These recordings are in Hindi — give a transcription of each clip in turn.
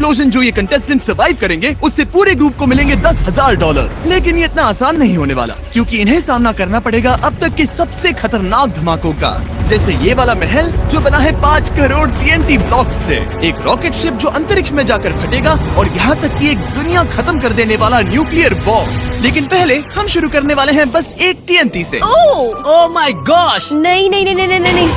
एक्सप्लोजन जो ये कंटेस्टेंट सर्वाइव करेंगे उससे पूरे ग्रुप को मिलेंगे $10,000। लेकिन ये इतना आसान नहीं होने वाला, क्योंकि इन्हें सामना करना पड़ेगा अब तक के सबसे खतरनाक धमाकों का, जैसे ये वाला महल जो बना है 5 करोड़ TNT ब्लॉक्स से, एक रॉकेट शिप जो अंतरिक्ष में जाकर फटेगा, और यहाँ तक कि एक दुनिया खत्म कर देने वाला न्यूक्लियर बॉम्ब। लेकिन पहले हम शुरू करने वाले हैं बस एक TNT से। Oh my gosh! नहीं नहीं नहीं नहीं नहीं नहीं।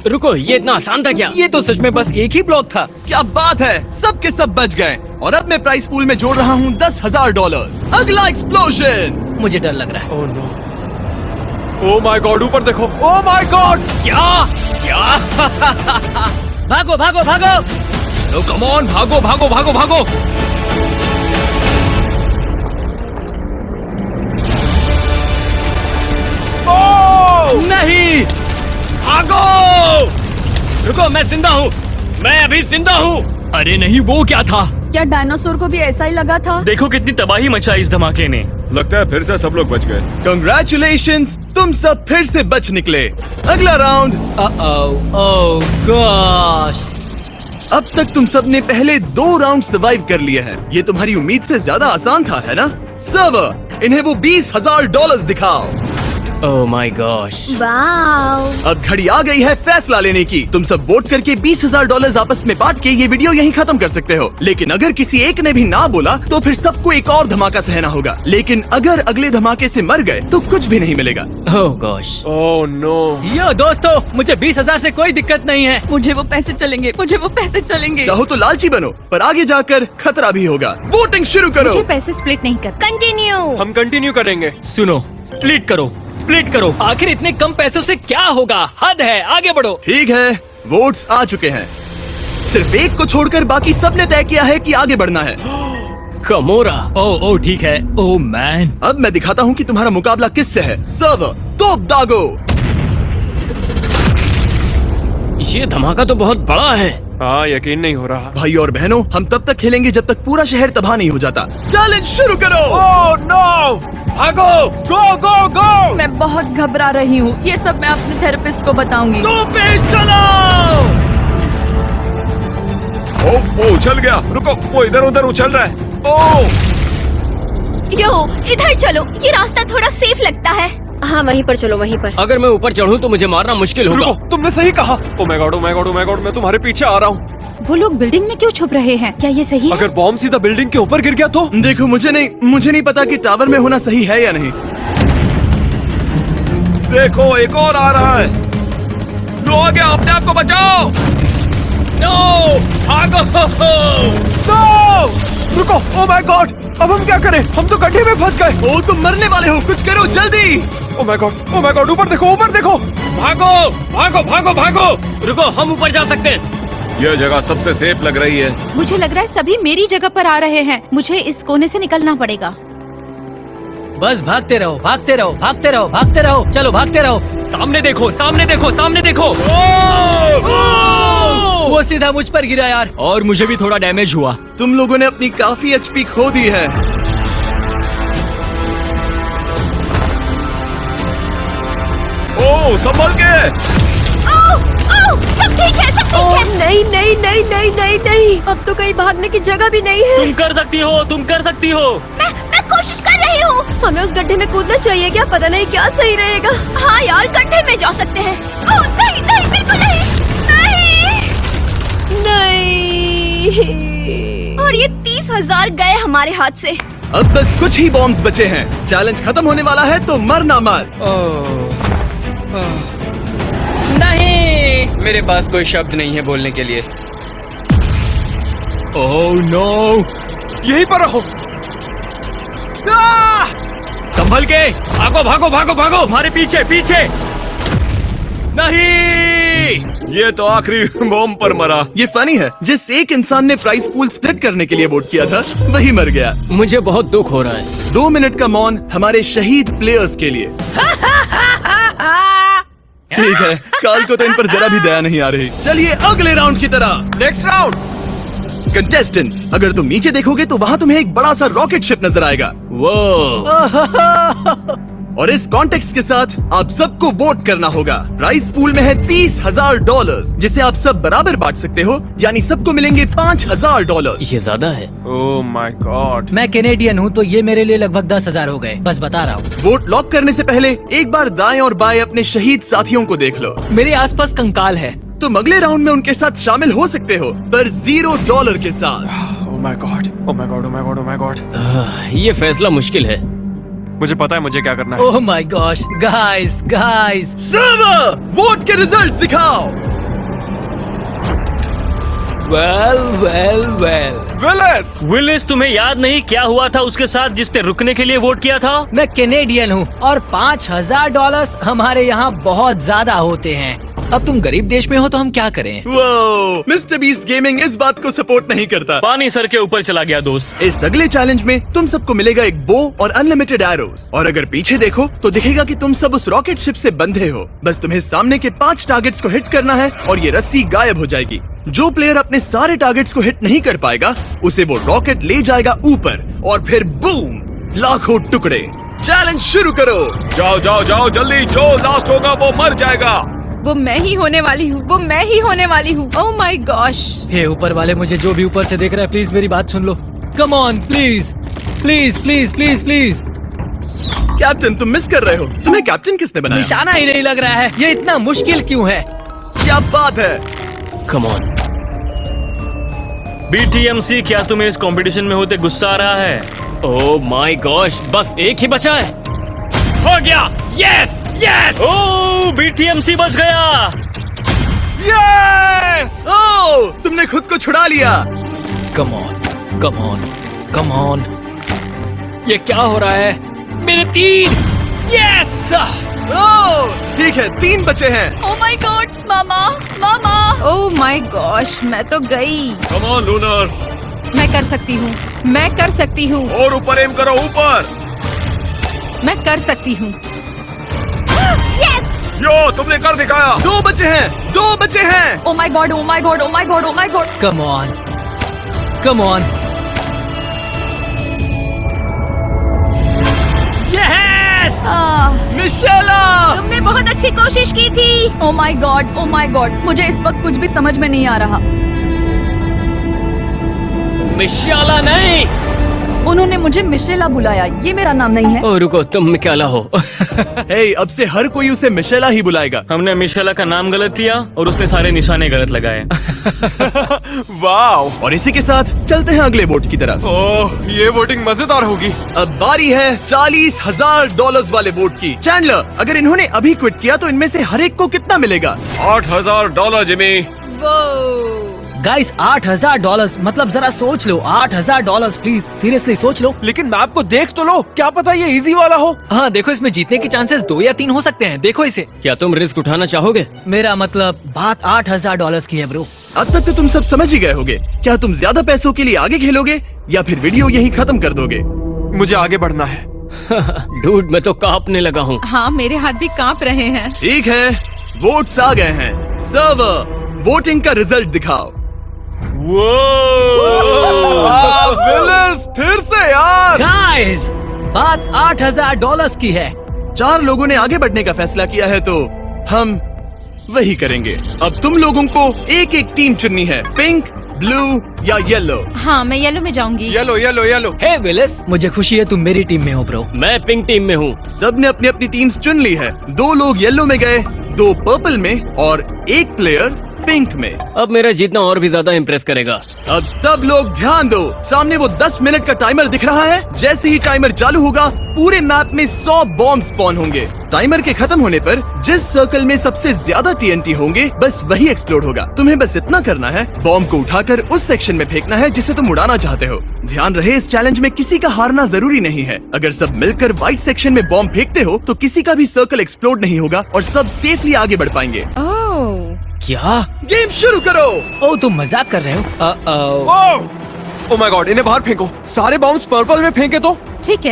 रुको, ये इतना आसान था क्या? ये तो सच में बस एक ही ब्लॉक था। क्या बात है, सब के सब बच गए। और अब मैं प्राइस पूल में जोड़ रहा हूँ $10,000। अगला एक्सप्लोजन। मुझे डर लग रहा है। Oh no, oh my God, ऊपर देखो, ओह माय गॉड। क्या क्या? भागो भागो भागो! नो कम ऑन, भागो भागो भागो भागो! नहीं, भागो! रुको, मैं जिंदा हूँ, मैं अभी जिंदा हूँ। अरे नहीं, वो क्या था? क्या डायनासोर को भी ऐसा ही लगा था? देखो कितनी तबाही मचाई इस धमाके ने। लगता है फिर से सब लोग बच गए। कंग्रेचुलेशंस, तुम सब फिर से बच निकले। अगला राउंड। ओह गॉश! अब तक तुम सब ने पहले 2 राउंड सर्वाइव कर लिए हैं। ये तुम्हारी उम्मीद से ज्यादा आसान था, है ना? सर्वर, इन्हें वो $20,000 दिखाओ। Oh my gosh! वाओ! अब घड़ी आ गई है फैसला लेने की। तुम सब वोट करके $20,000 आपस में बांट के ये वीडियो यहीं खत्म कर सकते हो। लेकिन अगर किसी एक ने भी ना बोला तो फिर सबको एक और धमाका सहना होगा। लेकिन अगर अगले धमाके से मर गए तो कुछ भी नहीं मिलेगा। ओह गॉश! Oh no. यो दोस्तों, मुझे 20,000 से कोई दिक्कत नहीं है। मुझे वो पैसे चलेंगे, मुझे वो पैसे चलेंगे। चाहो तो लालची बनो, पर आगे जाकर खतरा भी होगा। वोटिंग शुरू करो। मुझे पैसे स्प्लिट नहीं कर। कंटिन्यू। हम कंटिन्यू करेंगे। सुनो, स्प्लिट करो, स्प्लिट करो। आखिर इतने कम पैसों से क्या होगा? हद है, आगे बढ़ो। ठीक है, वोट्स आ चुके हैं। सिर्फ एक को छोड़कर बाकी सबने तय किया है कि आगे बढ़ना है। कमोरा। ओह ठीक है। ओह मैन, अब मैं दिखाता हूँ कि तुम्हारा मुकाबला किससे है। सर्वर, तोप दागो। ये धमाका तो बहुत बड़ा है। हाँ, यकीन नहीं हो रहा। भाई और बहनों, हम तब तक खेलेंगे जब तक पूरा शहर तबाह नहीं हो जाता। चैलेंज शुरू करो। ओह नो, भागो! गो गो गो। मैं बहुत घबरा रही हूँ। ये सब मैं अपने थेरेपिस्ट को बताऊंगी। तो पे चलो। वो उछल गया। रुको, वो इधर उधर उछल रहा है। ओह, यो, इधर चलो, ये रास्ता थोड़ा सेफ लगता है। हाँ, वहीं पर चलो, वहीं पर। अगर मैं ऊपर चढ़ूं तो मुझे मारना मुश्किल होगा। रुको, तुमने सही कहा। ओह my God, oh my God, oh my God, मैं तुम्हारे पीछे आ रहा हूँ। वो लोग बिल्डिंग में क्यों छुप रहे हैं? क्या ये सही है? अगर बॉम्ब सीधा बिल्डिंग के ऊपर गिर गया तो? देखो, मुझे नहीं पता कि टावर में होना सही है या नहीं। देखो, एक और आ रहा है। लो, आ गया, अपने आप को बचाओ। नो, भागो! नो! रुको, ओह माय गॉड, अब हम क्या करें? हम तो गड्ढे में फंस गए। ओ, तुम मरने वाले हो, कुछ करो जल्दी। ओह my God, oh my God, ऊपर देखो, ऊपर देखो। भागो भागो भागो भागो! रुको, हम ऊपर जा सकते हैं। यह जगह सबसे सेफ लग रही है। मुझे लग रहा है सभी मेरी जगह पर आ रहे हैं। मुझे इस कोने से निकलना पड़ेगा। बस भागते रहो, भागते रहो, भागते रहो, भागते रहो। चलो, भागते रहो। सामने देखो, सामने देखो, सामने देखो। वो सीधा मुझ पर गिरा यार। और मुझे भी थोड़ा डैमेज हुआ। तुम लोगों ने अपनी काफी HP खो दी है। ओह, संभल के। सब ठीक है, सब ठीक है। नहीं नहीं नहीं नहीं नहीं नहीं, अब तो कहीं भागने की जगह भी नहीं है। तुम कर सकती हो, तुम कर सकती हो। मैं कोशिश कर रही हूँ। हमें उस गड्ढे में कूदना चाहिए क्या? पता नहीं क्या सही रहेगा। हाँ यार, गड्ढे में जा सकते हैं। ओह नहीं नहीं, बिल्कुल नहीं, नहीं नहीं। और ये 30,000 गए हमारे हाथ से। अब बस कुछ ही बॉम्ब्स बचे हैं। चैलेंज खत्म होने वाला है, तो मर ना मर। नहीं, मेरे पास कोई शब्द नहीं है बोलने के लिए। Oh no! यहीं पर रहो। संभल के! भागो भागो भागो भागो! हमारे पीछे पीछे! नहीं! ये तो आखिरी बॉम्ब पर मरा। ये फनी है, जिस एक इंसान ने प्राइस पूल स्प्लिट करने के लिए वोट किया था वही मर गया। मुझे बहुत दुख हो रहा है। 2 मिनट का मौन हमारे शहीद प्लेयर्स के लिए। ठीक है, काल को तो इन पर जरा भी दया नहीं आ रही। चलिए अगले राउंड की तरह। Next round. कंटेस्टेंट्स, अगर तुम नीचे देखोगे तो वहाँ तुम्हें एक बड़ा सा रॉकेट शिप नजर आएगा। वो और इस कॉन्टेक्स्ट के साथ आप सबको वोट करना होगा। प्राइस पूल में है $30,000 जिसे आप सब बराबर बांट सकते हो, यानी सबको मिलेंगे $5,000। ये ज्यादा है। ओह माय गॉड। मैं कैनेडियन हूँ तो ये मेरे लिए लगभग 10,000 हो गए, बस बता रहा हूँ। वोट लॉक करने से पहले एक बार दाएं और बाएं अपने शहीद साथियों को देख लो। मेरे आसपास कंकाल है। तुम अगले राउंड में उनके साथ शामिल हो सकते हो, पर $0 के साथ। ओह my God, oh my God, oh my God, oh my God. ये फैसला मुश्किल है। मुझे पता है मुझे क्या करना है। Oh my gosh, guys guys. Server, vote के रिजल्ट्स दिखाओ। Well well well. Willis, Willis, तुम्हें याद नहीं क्या हुआ था उसके साथ जिसने रुकने के लिए वोट किया था? मैं कैनेडियन हूँ और $5,000 हमारे यहाँ बहुत ज्यादा होते हैं। अब तुम गरीब देश में हो तो हम क्या करें? वो मिस्टर बीस्ट गेमिंग इस बात को सपोर्ट नहीं करता। पानी सर के ऊपर चला गया दोस्त। इस अगले चैलेंज में तुम सबको मिलेगा एक बो और अनलिमिटेड एरोस, और अगर पीछे देखो तो दिखेगा कि तुम सब उस रॉकेट शिप से बंधे हो। बस तुम्हें सामने के 5 टारगेट्स को हिट करना है और ये रस्सी गायब हो जाएगी। जो प्लेयर अपने सारे टारगेट्स को हिट नहीं कर पाएगा उसे वो रॉकेट ले जाएगा ऊपर और फिर बूम, लाखों टुकड़े। चैलेंज शुरू करो। जाओ जाओ जाओ जल्दी, जो लास्ट होगा वो मर जाएगा। वो मैं ही होने वाली हूँ, वो मैं ही होने वाली हूँ। Oh my gosh. हे ऊपर वाले, मुझे जो भी ऊपर से देख रहा है प्लीज मेरी बात सुन लो। Come on please please please please please. Captain, तुम मिस कर रहे हो। तुम्हें कैप्टन किसने बनाया? निशाना ही नहीं लग रहा है। ये इतना मुश्किल क्यों है? क्या बात है। Come on. BTMC, क्या तुम्हें इस कंपटीशन में होते गुस्सा आ रहा है? ओह माय गॉश, बस एक ही बचा है। हो गया। Yes yes. ओह, BTMC बच गया। यस! ओह, तुमने खुद को छुड़ा लिया। कम on come on come on. ये क्या हो रहा है? मेरे 3। यस। ओह, ठीक है, 3 बचे हैं। Oh my God, mama mama. Oh my gosh, मैं तो गई। कम ऑन लूनर, मैं कर सकती हूँ, मैं कर सकती हूँ, और ऊपर एम करो, ऊपर। मैं कर सकती हूँ। यो, तुमने कर दिखाया। 2 बचे हैं, 2 बचे हैं। Oh my God, oh my God, oh my God, oh my God. Come on come on. Yes. Michela! तुमने बहुत अच्छी कोशिश की थी। Oh my God, oh my God. मुझे इस वक्त कुछ भी समझ में नहीं आ रहा। मिशाला नहीं। उन्होंने मुझे मिशेला बुलाया, ये मेरा नाम नहीं है। ओ रुको, तुम मिशाला हो। हे, अब से हर कोई उसे मिशेला ही बुलाएगा। हमने मिशाला का नाम गलत किया और उसने सारे निशाने गलत लगाए। वाह। और इसी के साथ चलते हैं अगले वोट की तरफ। ओह, ये वोटिंग मजेदार होगी। अब बारी है $40,000 वाले वोट की। चैंडलर, अगर इन्होंने अभी क्विट किया तो इनमें से हर एक को कितना मिलेगा? $8,000 जिमी। वो गाइस, $8,000 मतलब जरा सोच लो। $8,000 प्लीज, सीरियसली सोच लो। लेकिन मैप को देख तो लो, क्या पता ये इजी वाला हो। हाँ देखो, इसमें जीतने के चांसेस 2 या 3 हो सकते हैं। देखो इसे। क्या तुम रिस्क उठाना चाहोगे? मेरा मतलब बात $8,000 की है ब्रो। अब तक तो तुम सब समझ ही गए होगे। क्या तुम ज्यादा पैसों के लिए आगे खेलोगे या फिर वीडियो यहीं खत्म कर दोगे? मुझे आगे बढ़ना है। डूड, मैं तो कांपने लगा हूँ। हाँ, मेरे हाथ भी कांप रहे हैं। ठीक है, वोट्स आ गए हैं। सर्वर, वोटिंग का रिजल्ट दिखाओ। विलिस, फिर से यार। गाइस, बात $8,000 की है। 4 लोगों ने आगे बढ़ने का फैसला किया है तो हम वही करेंगे। अब तुम लोगों को एक एक टीम चुननी है, पिंक, ब्लू या येलो। हाँ, मैं येलो में जाऊंगी। Yellow yellow yellow. Hey Willis, मुझे खुशी है तुम मेरी टीम में हो ब्रो। मैं पिंक टीम में हूँ। सबने अपनी अपनी टीम्स चुन ली है। 2 लोग येलो में गए, 2 पर्पल में और 1 प्लेयर पिंक में। अब मेरा जीतना और भी ज्यादा इम्प्रेस करेगा। अब सब लोग ध्यान दो, सामने वो 10 मिनट का टाइमर दिख रहा है। जैसे ही टाइमर चालू होगा पूरे मैप में 100 बॉम्ब स्पॉन होंगे। टाइमर के खत्म होने पर जिस सर्कल में सबसे ज्यादा TNT होंगे बस वही एक्सप्लोड होगा। तुम्हें बस इतना करना है, बॉम्ब को उठाकर उस सेक्शन में फेंकना है जिसे तुम उड़ाना चाहते हो। ध्यान रहे, इस चैलेंज में किसी का हारना जरूरी नहीं है। अगर सब मिलकर व्हाइट सेक्शन में बॉम्ब फेंकते हो तो किसी का भी सर्कल एक्सप्लोड नहीं होगा और सब सेफली आगे बढ़ पाएंगे। ओह, क्या? गेम शुरू करो। ओ, तुम मजाक कर रहे हो? ओह माय गॉड, इन्हें बाहर फेंको। सारे बॉम्ब्स पर्पल में फेंके तो ठीक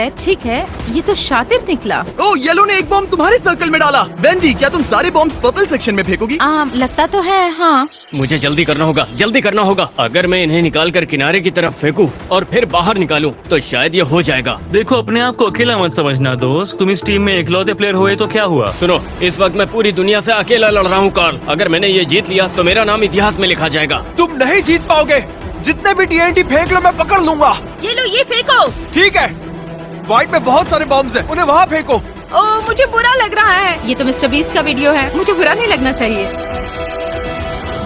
है, ये तो शातिर निकला। ओ येलो ने एक बॉम्ब तुम्हारे सर्कल में डाला। वेंडी, क्या तुम सारे बॉम्ब्स पर्पल सेक्शन में फेंकोगी? लगता तो है, हाँ। मुझे जल्दी करना होगा। अगर मैं इन्हें निकाल कर किनारे की तरफ फेंकूं और फिर बाहर निकालूं तो शायद ये हो जाएगा। देखो, अपने आप को अकेला मत समझना दोस्त। तुम इस टीम में इकलौते प्लेयर हुए तो क्या हुआ? सुनो, इस वक्त मैं पूरी दुनिया से अकेला लड़ रहा हूँ कार्ल। अगर मैंने ये जीत लिया तो मेरा नाम इतिहास में लिखा जाएगा। तुम नहीं जीत पाओगे। जितने भी TNT फेंक लो मैं पकड़ लूंगा। ये लो, ये फेंको। ठीक है, व्हाइट में बहुत सारे बॉम्ब्स हैं, उन्हें वहाँ फेंको। ओह, मुझे बुरा लग रहा है। ये तो मिस्टर बीस्ट का वीडियो है, मुझे बुरा नहीं लगना चाहिए।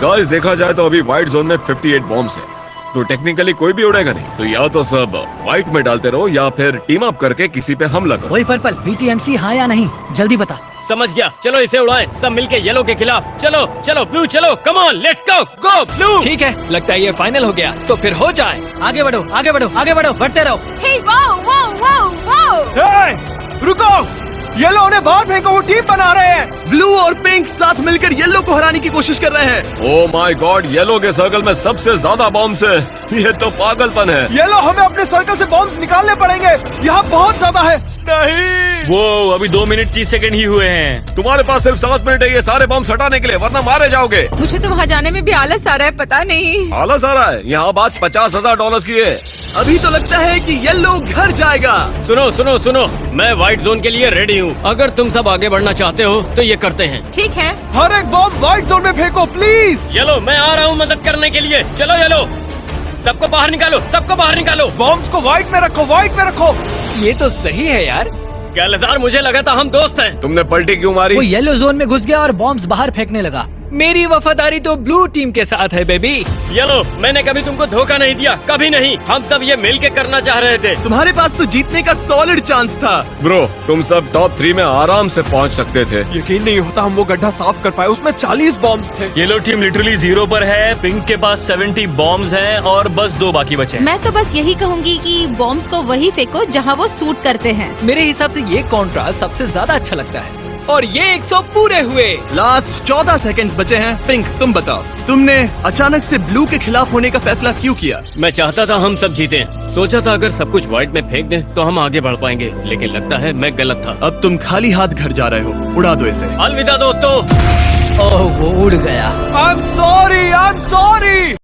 गाइस, देखा जाए तो अभी व्हाइट जोन में 58 बॉम्ब्स हैं, तो टेक्निकली कोई भी उड़ेगा नहीं। तो या तो सब व्हाइट में डालते रहो या फिर टीम अप करके किसी पे हमला करो। वही पर्पल, BTMC हाँ या नहीं, जल्दी बता। समझ गया, चलो इसे उड़ाएं, सब मिलके येलो के खिलाफ। चलो ब्लू, चलो, come on, let's go blue. ठीक है, लगता है ये फाइनल हो गया, तो फिर हो जाए। आगे बढ़ो, बढ़ते रहो। हे, वो। हे, रुको, येलो उन्हें बाहर फेंको, वो टीम बना रहे हैं। ब्लू और पिंक साथ मिलकर येलो को हराने की कोशिश कर रहे हैं। ओह माय गॉड, येलो के सर्कल में सबसे ज्यादा बॉम्ब्स है। ये तो पागलपन है। येलो, हमें अपने सर्कल से बॉम्ब्स निकालने पड़ेंगे, यहाँ बहुत ज्यादा है। नहीं, वो अभी 2 मिनट 30 सेकंड ही हुए हैं। तुम्हारे पास सिर्फ 7 मिनट है ये सारे बॉम्ब्स हटाने के लिए, वरना मारे जाओगे। मुझे तो वहाँ जाने में भी आलस आ रहा है, पता नहीं। आलस आ रहा है? यहाँ बात $50,000 की है। अभी तो लगता है कि येलो घर जाएगा। सुनो, मैं व्हाइट जोन के लिए रेडी हूँ। अगर तुम सब आगे बढ़ना चाहते हो तो ये करते हैं। ठीक है। हर एक बॉम्ब व्हाइट जोन में फेंको प्लीज। येलो, मैं आ रहा हूँ मदद करने के लिए। चलो येलो, सबको बाहर निकालो। बॉम्ब्स को व्हाइट में रखो। ये तो सही है यार। गैलजार, मुझे लगा था हम दोस्त हैं। तुमने पलटी क्यों मारी? वो येलो जोन में घुस गया और बॉम्ब्स बाहर फेंकने लगा। मेरी वफादारी तो ब्लू टीम के साथ है बेबी। येलो, मैंने कभी तुमको धोखा नहीं दिया, कभी नहीं। हम सब ये मिल के करना चाह रहे थे। तुम्हारे पास तो जीतने का सॉलिड चांस था। ब्रो, तुम सब टॉप 3 में आराम से पहुंच सकते थे। यकीन नहीं होता हम वो गड्ढा साफ कर पाए, उसमें 40 बॉम्ब्स थे। येलो टीम लिटरली 0 पर है। पिंक के पास 70 बॉम्ब्स हैं और बस 2 बाकी बचे हैं। मैं तो बस यही कहूँगी कि बॉम्ब्स को वही फेंको जहाँ वो सूट करते हैं। मेरे हिसाब से ये कॉन्ट्रास्ट सबसे ज्यादा अच्छा लगता है। और ये 100 पूरे हुए। लास्ट 14 सेकंड्स बचे हैं। पिंक, तुम बताओ, तुमने अचानक से ब्लू के खिलाफ होने का फैसला क्यों किया? मैं चाहता था हम सब जीतें। सोचा था अगर सब कुछ व्हाइट में फेंक दें तो हम आगे बढ़ पाएंगे, लेकिन लगता है मैं गलत था। अब तुम खाली हाथ घर जा रहे हो। उड़ा दो इसे। अलविदा दोस्तों। ओह, वो उड़ गया। I'm sorry.